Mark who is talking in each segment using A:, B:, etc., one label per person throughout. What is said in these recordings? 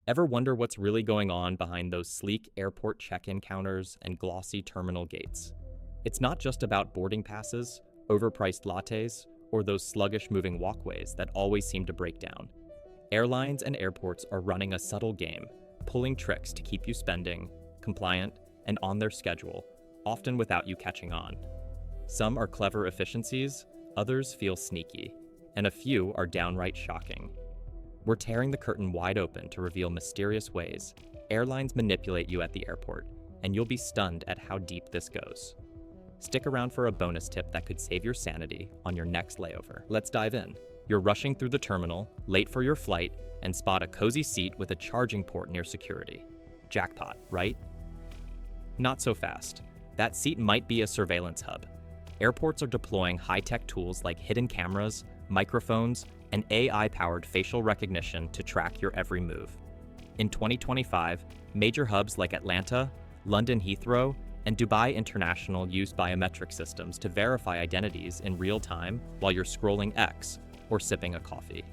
A: Ever wonder what's really going on behind those sleek airport check-in counters and glossy terminal gates? It's not just about boarding passes, overpriced lattes, or those sluggish moving walkways that always seem to break down. Airlines and airports are running a subtle game, pulling tricks to keep you spending, compliant, and on their schedule, often without you catching on. Some are clever efficiencies, others feel sneaky, and a few are downright shocking. We're tearing the curtain wide open to reveal mysterious ways airlines manipulate you at the airport, and you'll be stunned at how deep this goes. Stick around for a bonus tip that could save your sanity on your next layover. Let's dive in. You're rushing through the terminal, late for your flight, and spot a cozy seat with a charging port near security. Jackpot, right? Not so fast. That seat might be a surveillance hub. Airports are deploying high-tech tools like hidden cameras, microphones, and AI-powered facial recognition to track your every move. In 2025, major hubs like Atlanta, London Heathrow, and Dubai International use biometric systems to verify identities in real time while you're scrolling X or sipping a coffee.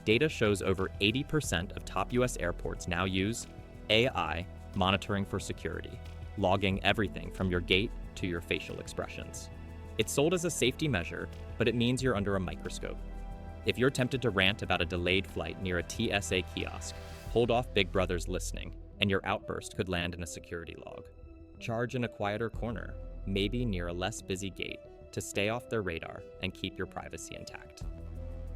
A: Data shows over 80% of top US airports now use AI monitoring for security, logging everything from your gait to your facial expressions. It's sold as a safety measure, but it means you're under a microscope. If you're tempted to rant about a delayed flight near a TSA kiosk, hold off Big Brother's listening, and your outburst could land in a security log. Charge in a quieter corner, maybe near a less busy gate, to stay off their radar and keep your privacy intact.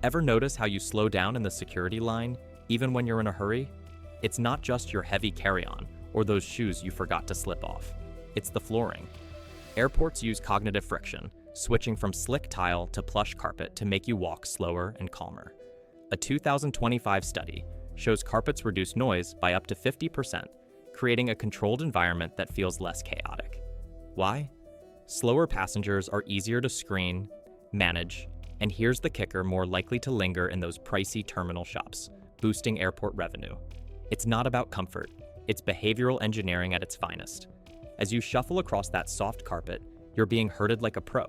A: Ever notice how you slow down in the security line, even when you're in a hurry? It's not just your heavy carry-on or those shoes you forgot to slip off. It's the flooring. Airports use cognitive friction, switching from slick tile to plush carpet to make you walk slower and calmer. A 2025 study shows carpets reduce noise by up to 50%, creating a controlled environment that feels less chaotic. Why? Slower passengers are easier to screen, manage, and here's the kicker, more likely to linger in those pricey terminal shops, boosting airport revenue. It's not about comfort, it's behavioral engineering at its finest. As you shuffle across that soft carpet, you're being herded like a pro.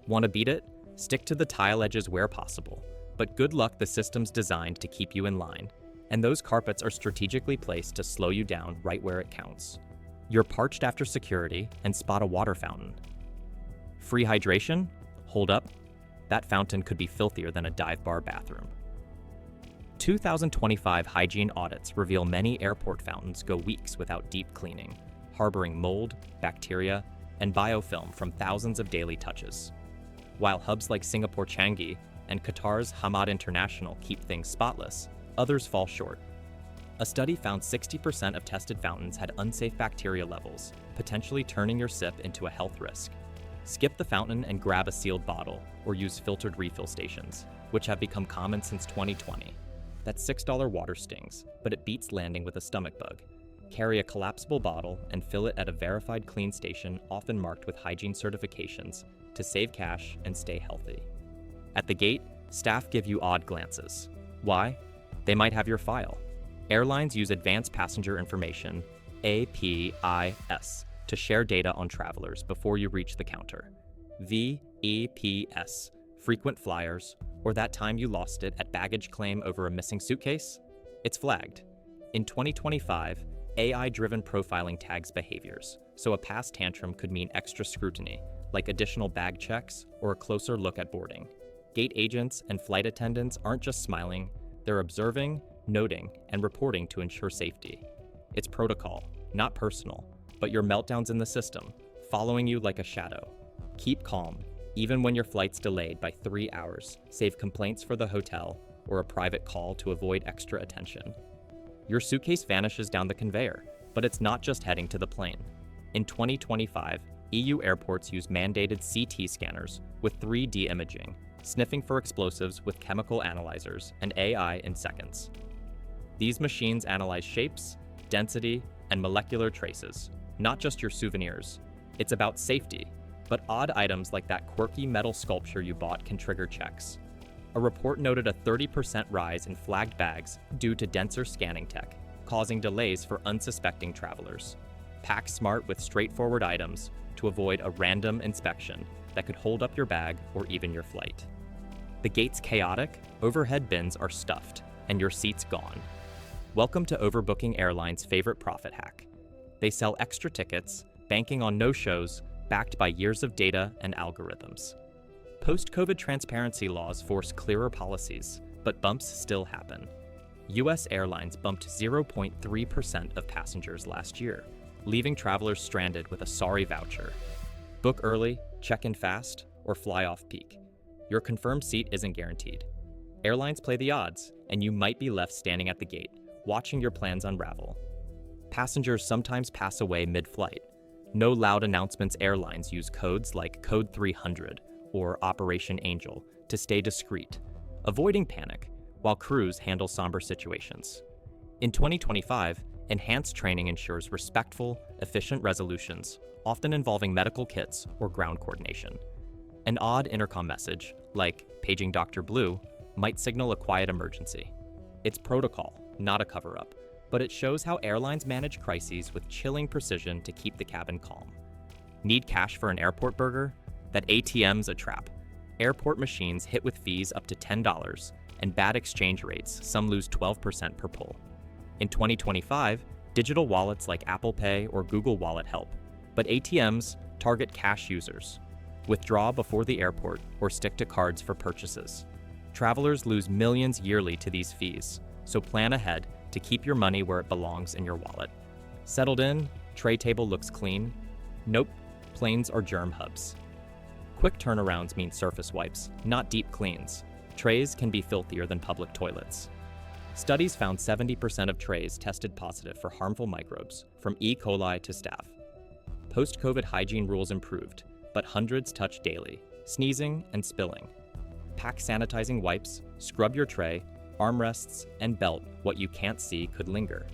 A: Want to beat it? Stick to the tile edges where possible. But good luck, the system's designed to keep you in line. And those carpets are strategically placed to slow you down right where it counts. You're parched after security and spot a water fountain. Free hydration? Hold up. That fountain could be filthier than a dive bar bathroom. 2025 hygiene audits reveal many airport fountains go weeks without deep cleaning, harboring mold, bacteria, and biofilm from thousands of daily touches. While hubs like Singapore Changi and Qatar's Hamad International keep things spotless, others fall short. A study found 60% of tested fountains had unsafe bacteria levels, potentially turning your sip into a health risk. Skip the fountain and grab a sealed bottle, or use filtered refill stations, which have become common since 2020. That $6 water stings, but it beats landing with a stomach bug. Carry a collapsible bottle and fill it at a verified clean station, often marked with hygiene certifications, to save cash and stay healthy. At the gate, staff give you odd glances. Why? They might have your file. Airlines use advanced passenger information, APIS, to share data on travelers before you reach the counter. VEPS, frequent flyers, or that time you lost it at baggage claim over a missing suitcase? It's flagged. In 2025, AI-driven profiling tags behaviors, so a past tantrum could mean extra scrutiny, like additional bag checks or a closer look at boarding. Gate agents and flight attendants aren't just smiling, they're observing, noting, and reporting to ensure safety. It's protocol, not personal, but your meltdowns in the system, following you like a shadow. Keep calm, even when your flight's delayed by 3 hours. Save complaints for the hotel or a private call to avoid extra attention. Your suitcase vanishes down the conveyor, but it's not just heading to the plane. In 2025, EU airports use mandated CT scanners with 3D imaging, sniffing for explosives with chemical analyzers and AI in seconds. These machines analyze shapes, density, and molecular traces, not just your souvenirs. It's about safety, but odd items like that quirky metal sculpture you bought can trigger checks. A report noted a 30% rise in flagged bags due to denser scanning tech, causing delays for unsuspecting travelers. Pack smart with straightforward items to avoid a random inspection that could hold up your bag or even your flight. The gate's chaotic, overhead bins are stuffed, and your seat's gone. Welcome to Overbooking Airlines' favorite profit hack. They sell extra tickets, banking on no-shows, backed by years of data and algorithms. Post-COVID transparency laws force clearer policies, but bumps still happen. U.S. Airlines bumped 0.3% of passengers last year, leaving travelers stranded with a sorry voucher. Book early, check in fast, or fly off peak. Your confirmed seat isn't guaranteed. Airlines play the odds, and you might be left standing at the gate, watching your plans unravel. Passengers sometimes pass away mid-flight. No loud announcements. Airlines use codes like Code 300 or Operation Angel to stay discreet, avoiding panic, while crews handle somber situations. In 2025, enhanced training ensures respectful, efficient resolutions, often involving medical kits or ground coordination. An odd intercom message, like paging Dr. Blue, might signal a quiet emergency. It's protocol, not a cover-up, but it shows how airlines manage crises with chilling precision to keep the cabin calm. Need cash for an airport burger? That ATM's a trap. Airport machines hit with fees up to $10, and bad exchange rates, some lose 12% per pull. In 2025, digital wallets like Apple Pay or Google Wallet help, but ATMs target cash users. Withdraw before the airport or stick to cards for purchases. Travelers lose millions yearly to these fees, so plan ahead to keep your money where it belongs in your wallet. Settled in, tray table looks clean. Nope, planes are germ hubs. Quick turnarounds mean surface wipes, not deep cleans. Trays can be filthier than public toilets. Studies found 70% of trays tested positive for harmful microbes, from E. coli to staph. Post-COVID hygiene rules improved, but hundreds touch daily, sneezing and spilling. Pack sanitizing wipes, scrub your tray, armrests, and belt. What you can't see could linger.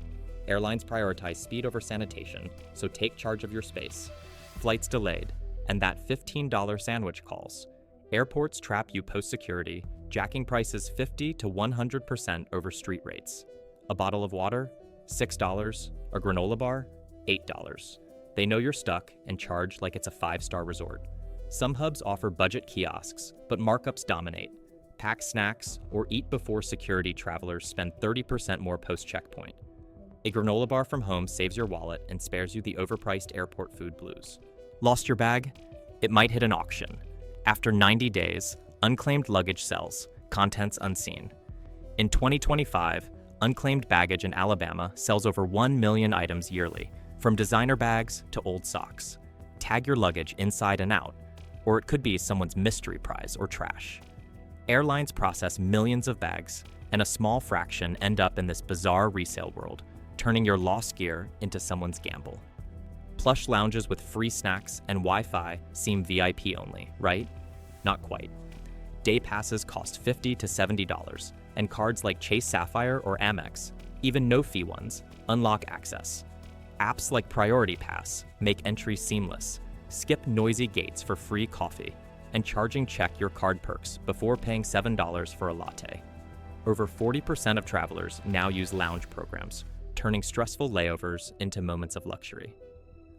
A: Airlines prioritize speed over sanitation, so take charge of your space. Flights delayed, and that $15 sandwich calls. Airports trap you post-security, jacking prices 50 to 100% over street rates. A bottle of water? $6. A granola bar? $8. They know you're stuck and charge like it's a 5-star resort. Some hubs offer budget kiosks, but markups dominate. Pack snacks or eat before security. Travelers spend 30% more post-checkpoint. A granola bar from home saves your wallet and spares you the overpriced airport food blues. Lost your bag? It might hit an auction. After 90 days, unclaimed luggage sells, contents unseen. In 2025, unclaimed baggage in Alabama sells over 1 million items yearly, from designer bags to old socks. Tag your luggage inside and out, or it could be someone's mystery prize or trash. Airlines process millions of bags, and a small fraction end up in this bizarre resale world, turning your lost gear into someone's gamble. Plush lounges with free snacks and Wi-Fi seem VIP only, right? Not quite. Day passes cost $50 to $70, and cards like Chase Sapphire or Amex, even no-fee ones, unlock access. Apps like Priority Pass make entry seamless. Skip noisy gates for free coffee, and charging check your card perks before paying $7 for a latte. Over 40% of travelers now use lounge programs, turning stressful layovers into moments of luxury.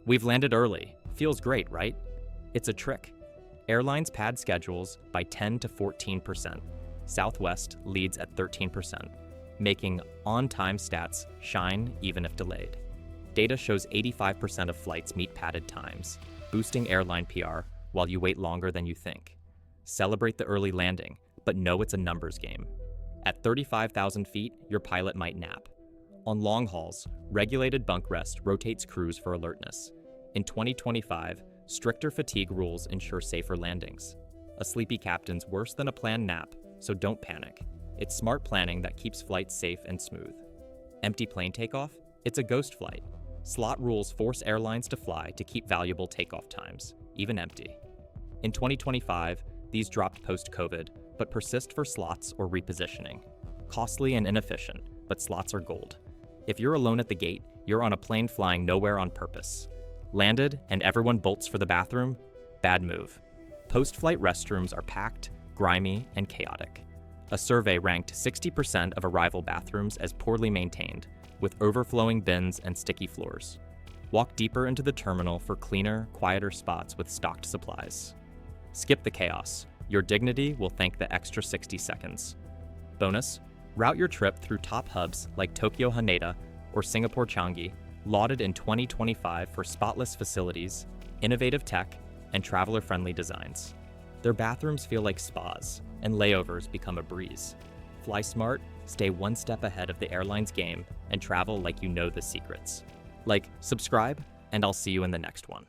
A: We've landed early. Feels great, right? It's a trick. Airlines pad schedules by 10 to 14%. Southwest leads at 13%, making on-time stats shine even if delayed. Data shows 85% of flights meet padded times, boosting airline PR while you wait longer than you think. Celebrate the early landing, but know it's a numbers game. At 35,000 feet, your pilot might nap. On long hauls, regulated bunk rest rotates crews for alertness. In 2025, stricter fatigue rules ensure safer landings. A sleepy captain's worse than a planned nap, so don't panic. It's smart planning that keeps flights safe and smooth. Empty plane takeoff? It's a ghost flight. Slot rules force airlines to fly to keep valuable takeoff times, even empty. In 2025, these dropped post-COVID, but persist for slots or repositioning. Costly and inefficient, but slots are gold. If you're alone at the gate, you're on a plane flying nowhere on purpose. Landed and everyone bolts for the bathroom? Bad move. Post-flight restrooms are packed, grimy, and chaotic. A survey ranked 60% of arrival bathrooms as poorly maintained, with overflowing bins and sticky floors. Walk deeper into the terminal for cleaner, quieter spots with stocked supplies. Skip the chaos. Your dignity will thank the extra 60 seconds. Bonus, Route your trip through top hubs like Tokyo Haneda or Singapore Changi, lauded in 2025 for spotless facilities, innovative tech, and traveler-friendly designs. Their bathrooms feel like spas, and layovers become a breeze. Fly smart, stay one step ahead of the airline's game, and travel like you know the secrets. Like, subscribe, and I'll see you in the next one.